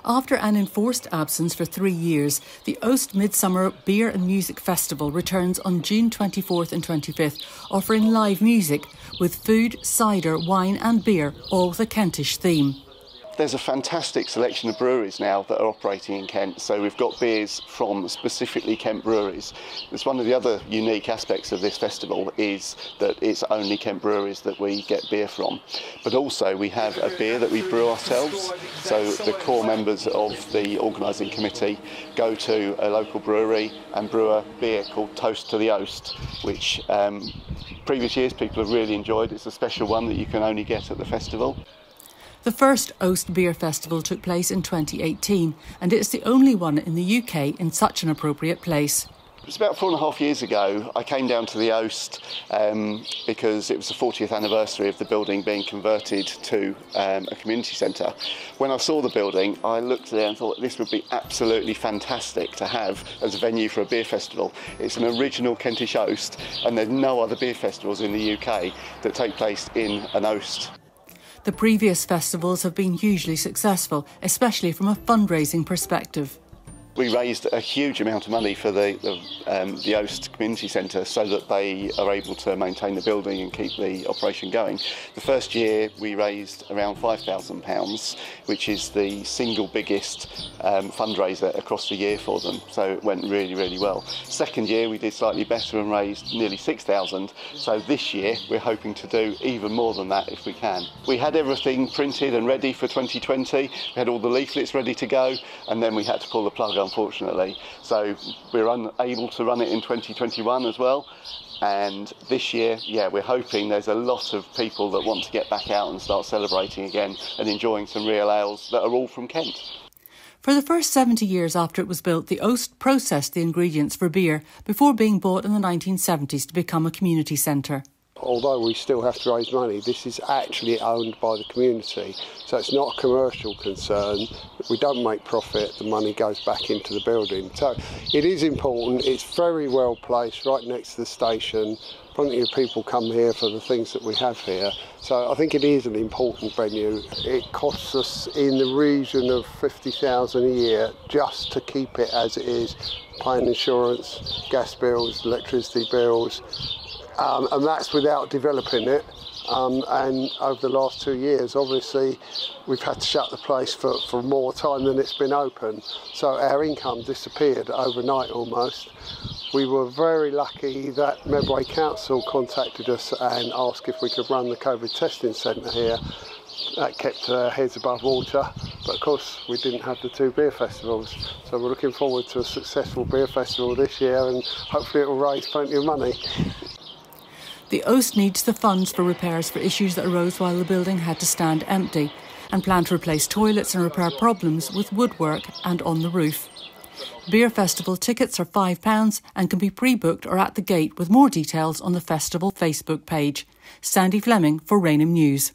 After an enforced absence for 3 years, the Oast Midsummer Beer and Music Festival returns on June 24th and 25th, offering live music with food, cider, wine and beer, all with a Kentish theme. There's a fantastic selection of breweries now that are operating in Kent, so we've got beers from specifically Kent breweries. It's one of the other unique aspects of this festival is that it's only Kent breweries that we get beer from. But also we have a beer that we brew ourselves, so the core members of the organising committee go to a local brewery and brew a beer called Toast to the Oast, which previous years people have really enjoyed. It's a special one that you can only get at the festival. The first Oast Beer Festival took place in 2018 and it's the only one in the UK in such an appropriate place. It was about 4.5 years ago. I came down to the Oast because it was the 40th anniversary of the building being converted to a community centre. When I saw the building, I looked at it and thought this would be absolutely fantastic to have as a venue for a beer festival. It's an original Kentish Oast and there's no other beer festivals in the UK that take place in an Oast. The previous festivals have been hugely successful, especially from a fundraising perspective. We raised a huge amount of money for the Oast Community Centre so that they are able to maintain the building and keep the operation going. The first year we raised around £5,000, which is the single biggest fundraiser across the year for them, so it went really, really well. Second year we did slightly better and raised nearly £6,000, so this year we're hoping to do even more than that if we can. We had everything printed and ready for 2020, we had all the leaflets ready to go, and then we had to pull the plug, unfortunately. So we're unable to run it in 2021 as well. And this year, we're hoping there's a lot of people that want to get back out and start celebrating again and enjoying some real ales that are all from Kent. For the first 70 years after it was built, the Oast processed the ingredients for beer before being bought in the 1970s to become a community centre. Although we still have to raise money, this is actually owned by the community, so it's not a commercial concern. We don't make profit, the money goes back into the building. So it is important, it's very well placed, right next to the station. Plenty of people come here for the things that we have here, so I think it is an important venue. It costs us in the region of $50,000 a year just to keep it as it is, paying insurance, gas bills, electricity bills. And that's without developing it. And over the last 2 years, obviously, we've had to shut the place for more time than it's been open. So our income disappeared overnight almost. We were very lucky that Medway Council contacted us and asked if we could run the COVID testing centre here. That kept our heads above water, but of course we didn't have the 2 beer festivals. So we're looking forward to a successful beer festival this year and hopefully it will raise plenty of money. The Oast needs the funds for repairs for issues that arose while the building had to stand empty and plan to replace toilets and repair problems with woodwork and on the roof. Beer festival tickets are £5 and can be pre-booked or at the gate with more details on the festival Facebook page. Sandy Fleming for Rainham News.